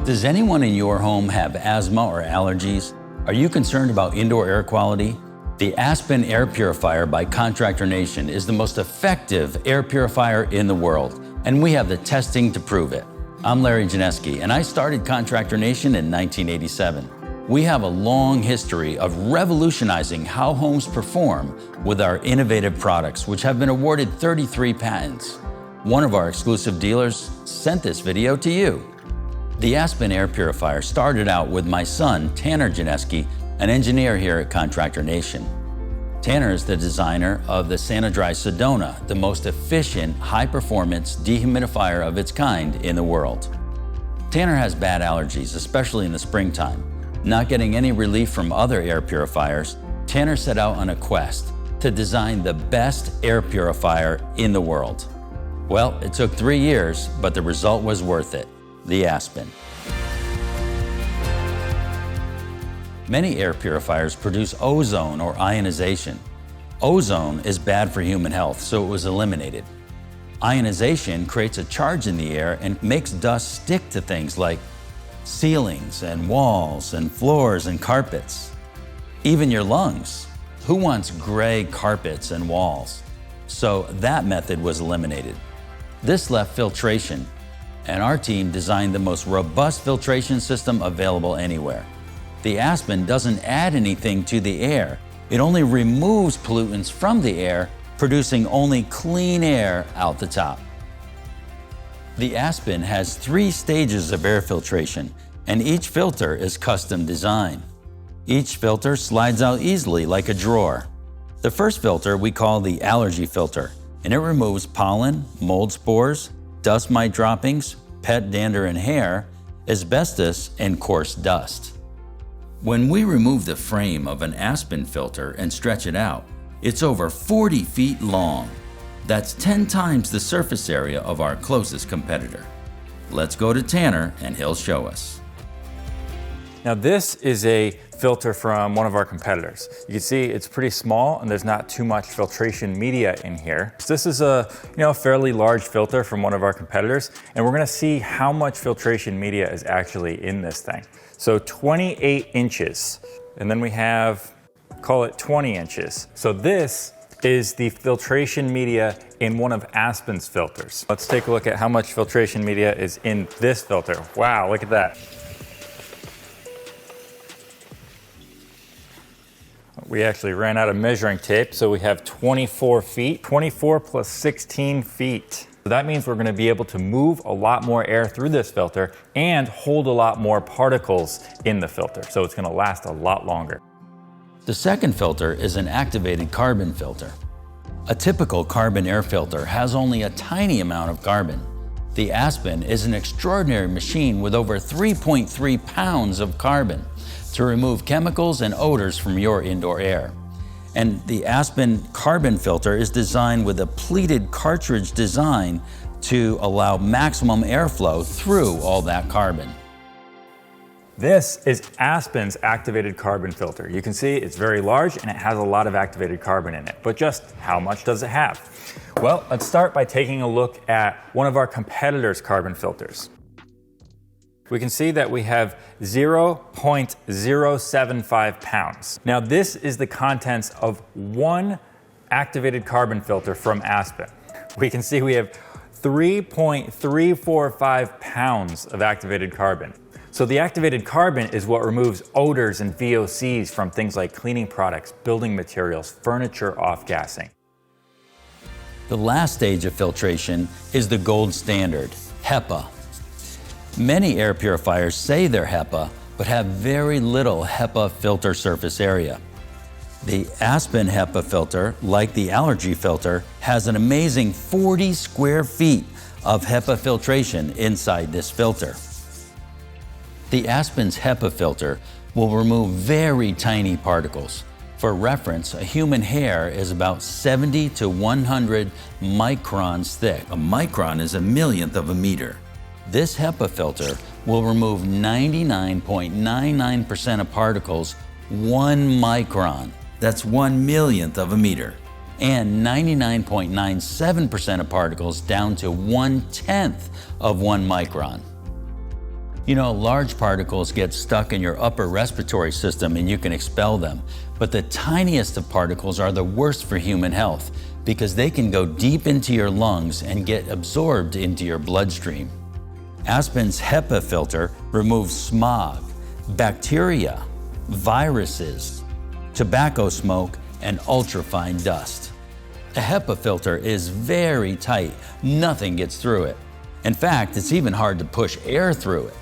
Does anyone in your home have asthma or allergies? Are you concerned about indoor air quality? The Aspen Air Purifier by Contractor Nation is the most effective air purifier in the world, and we have the testing to prove it. I'm Larry Janeski, and I started Contractor Nation in 1987. We have a long history of revolutionizing how homes perform with our innovative products, which have been awarded 33 patents. One of our exclusive dealers sent this video to you. The Aspen Air Purifier started out with my son, Tanner Janeski, an engineer here at Contractor Nation. Tanner is the designer of the SaniDry Sedona, the most efficient, high-performance dehumidifier of its kind in the world. Tanner has bad allergies, especially in the springtime. Not getting any relief from other air purifiers, Tanner set out on a quest to design the best air purifier in the world. Well, it took 3 years, but the result was worth it. The Aspen. Many air purifiers produce ozone or ionization. Ozone is bad for human health, so it was eliminated. Ionization creates a charge in the air and makes dust stick to things like ceilings and walls and floors and carpets. Even your lungs. Who wants gray carpets and walls? So that method was eliminated. This left filtration, and our team designed the most robust filtration system available anywhere. The Aspen doesn't add anything to the air. It only removes pollutants from the air, producing only clean air out the top. The Aspen has 3 stages of air filtration, and each filter is custom designed. Each filter slides out easily like a drawer. The first filter we call the Allergy Filter, and it removes pollen, mold spores, dust mite droppings, pet dander and hair, asbestos, and coarse dust. When we remove the frame of an Aspen filter and stretch it out, it's over 40 feet long. That's 10 times the surface area of our closest competitor. Let's go to Tanner and he'll show us. Now this is a filter from one of our competitors. You can see it's pretty small and there's not too much filtration media in here. So this is a fairly large filter from one of our competitors, and we're gonna see how much filtration media is actually in this thing. So 28 inches, and then we have, call it 20 inches. So this is the filtration media in one of Aspen's filters. Let's take a look at how much filtration media is in this filter. Wow, look at that. We actually ran out of measuring tape, so we have 24 feet. 24 plus 16 feet. So that means we're gonna be able to move a lot more air through this filter and hold a lot more particles in the filter, so it's gonna last a lot longer. The second filter is an activated carbon filter. A typical carbon air filter has only a tiny amount of carbon. The Aspen is an extraordinary machine with over 3.3 pounds of carbon to remove chemicals and odors from your indoor air. And the Aspen carbon filter is designed with a pleated cartridge design to allow maximum airflow through all that carbon. This is Aspen's activated carbon filter. You can see it's very large and it has a lot of activated carbon in it, but just how much does it have? Well, let's start by taking a look at one of our competitors' carbon filters. We can see that we have 0.075 pounds. Now this is the contents of one activated carbon filter from Aspen. We can see we have 3.345 pounds of activated carbon. So the activated carbon is what removes odors and VOCs from things like cleaning products, building materials, furniture off-gassing. The last stage of filtration is the gold standard, HEPA. Many air purifiers say they're HEPA, but have very little HEPA filter surface area. The Aspen HEPA filter, like the Allergy Filter, has an amazing 40 square feet of HEPA filtration inside this filter. The Aspen's HEPA filter will remove very tiny particles. For reference, a human hair is about 70 to 100 microns thick. A micron is a millionth of a meter. This HEPA filter will remove 99.99% of particles 1 micron. That's 1/1,000,000th of a meter. And 99.97% of particles down to 1/10 of 1 micron. You know, large particles get stuck in your upper respiratory system and you can expel them. But the tiniest of particles are the worst for human health because they can go deep into your lungs and get absorbed into your bloodstream. Aspen's HEPA filter removes smog, bacteria, viruses, tobacco smoke, and ultrafine dust. A HEPA filter is very tight. Nothing gets through it. In fact, it's even hard to push air through it.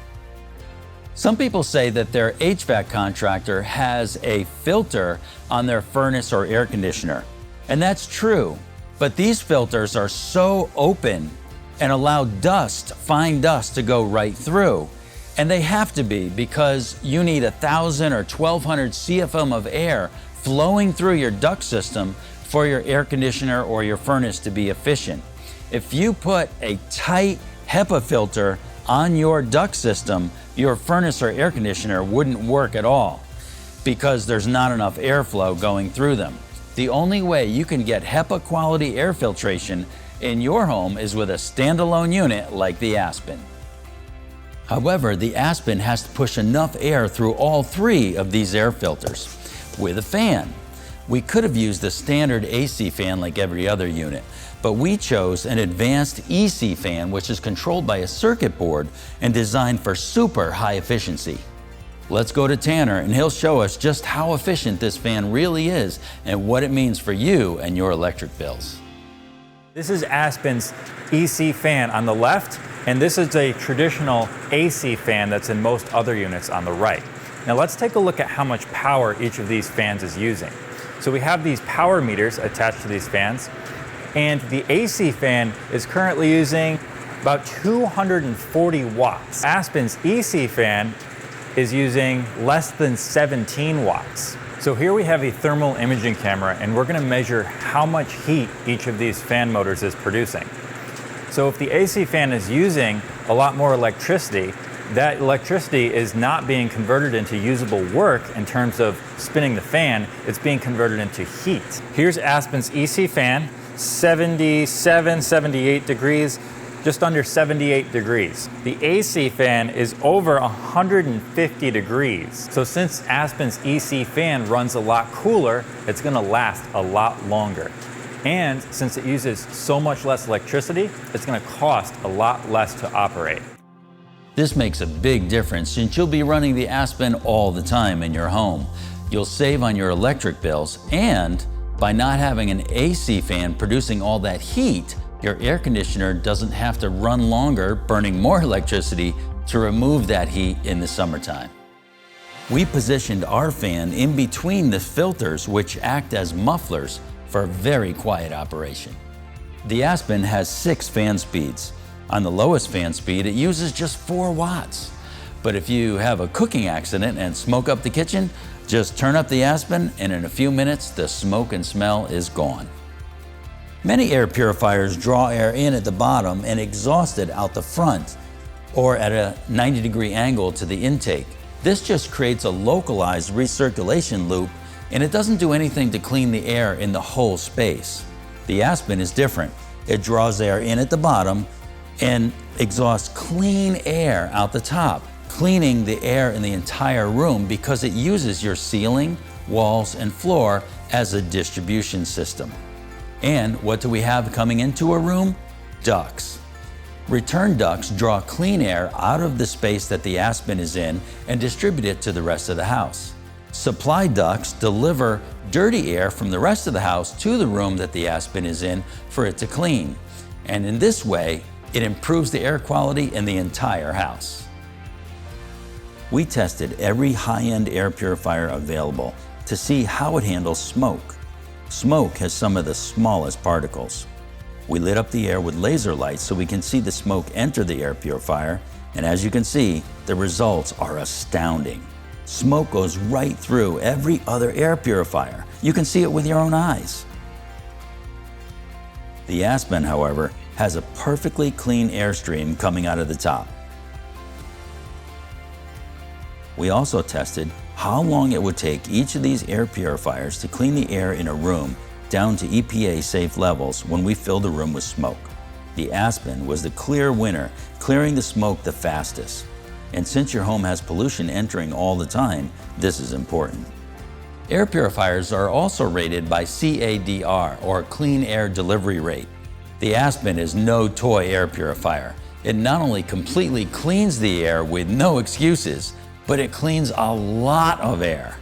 Some people say that their HVAC contractor has a filter on their furnace or air conditioner. And that's true, but these filters are so open and allow dust, fine dust, to go right through. And they have to be because you need 1,000 or 1,200 CFM of air flowing through your duct system for your air conditioner or your furnace to be efficient. If you put a tight HEPA filter on your duct system, your furnace or air conditioner wouldn't work at all because there's not enough airflow going through them. The only way you can get HEPA quality air filtration in your home is with a standalone unit like the Aspen. However, the Aspen has to push enough air through all three of these air filters with a fan. We could have used a standard AC fan like every other unit, but we chose an advanced EC fan which is controlled by a circuit board and designed for super high efficiency. Let's go to Tanner and he'll show us just how efficient this fan really is and what it means for you and your electric bills. This is Aspen's EC fan on the left, and this is a traditional AC fan that's in most other units on the right. Now let's take a look at how much power each of these fans is using. So we have these power meters attached to these fans, and the AC fan is currently using about 240 watts. Aspen's EC fan is using less than 17 watts. So here we have a thermal imaging camera, and we're going to measure how much heat each of these fan motors is producing. So if the AC fan is using a lot more electricity, that electricity is not being converted into usable work in terms of spinning the fan, it's being converted into heat. Here's Aspen's EC fan, 77, 78 degrees, just under 78 degrees. The AC fan is over 150 degrees. So since Aspen's EC fan runs a lot cooler, it's gonna last a lot longer. And since it uses so much less electricity, it's gonna cost a lot less to operate. This makes a big difference since you'll be running the Aspen all the time in your home. You'll save on your electric bills, and by not having an AC fan producing all that heat, your air conditioner doesn't have to run longer, burning more electricity to remove that heat in the summertime. We positioned our fan in between the filters, which act as mufflers for very quiet operation. The Aspen has 6 fan speeds. On the lowest fan speed, it uses just 4 watts. But if you have a cooking accident and smoke up the kitchen, just turn up the Aspen and in a few minutes, the smoke and smell is gone. Many air purifiers draw air in at the bottom and exhaust it out the front or at a 90-degree angle to the intake. This just creates a localized recirculation loop, and it doesn't do anything to clean the air in the whole space. The Aspen is different. It draws air in at the bottom and exhausts clean air out the top, cleaning the air in the entire room because it uses your ceiling, walls, and floor as a distribution system. And what do we have coming into a room? Ducts. Return ducts draw clean air out of the space that the Aspen is in and distribute it to the rest of the house. Supply ducts deliver dirty air from the rest of the house to the room that the Aspen is in for it to clean. And in this way, it improves the air quality in the entire house. We tested every high-end air purifier available to see how it handles smoke. Smoke has some of the smallest particles. We lit up the air with laser lights so we can see the smoke enter the air purifier, and as you can see, the results are astounding. Smoke goes right through every other air purifier. You can see it with your own eyes. The Aspen, however, has a perfectly clean airstream coming out of the top. We also tested how long it would take each of these air purifiers to clean the air in a room down to EPA safe levels when we filled the room with smoke. The Aspen was the clear winner, clearing the smoke the fastest. And since your home has pollution entering all the time, this is important. Air purifiers are also rated by CADR, or Clean Air Delivery Rate. The Aspen is no toy air purifier. It not only completely cleans the air with no excuses, but it cleans a lot of air.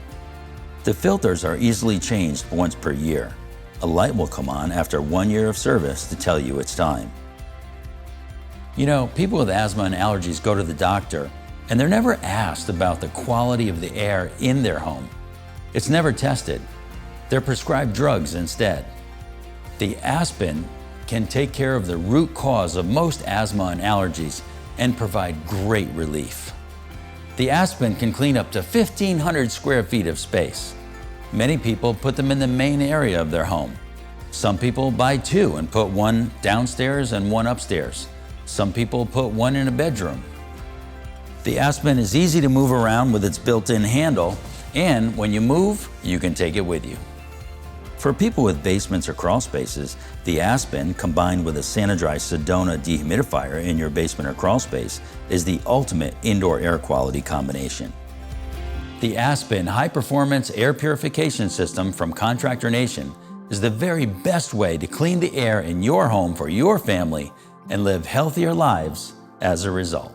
The filters are easily changed once per year. A light will come on after 1 year of service to tell you it's time. You know, people with asthma and allergies go to the doctor, and they're never asked about the quality of the air in their home. It's never tested. They're prescribed drugs instead. The Aspen can take care of the root cause of most asthma and allergies and provide great relief. The Aspen can clean up to 1,500 square feet of space. Many people put them in the main area of their home. Some people buy two and put one downstairs and one upstairs. Some people put one in a bedroom. The Aspen is easy to move around with its built-in handle, and when you move, you can take it with you. For people with basements or crawl spaces, the Aspen, combined with a Sanidry Sedona dehumidifier in your basement or crawl space, is the ultimate indoor air quality combination. The Aspen high-performance air purification system from Contractor Nation is the very best way to clean the air in your home for your family and live healthier lives as a result.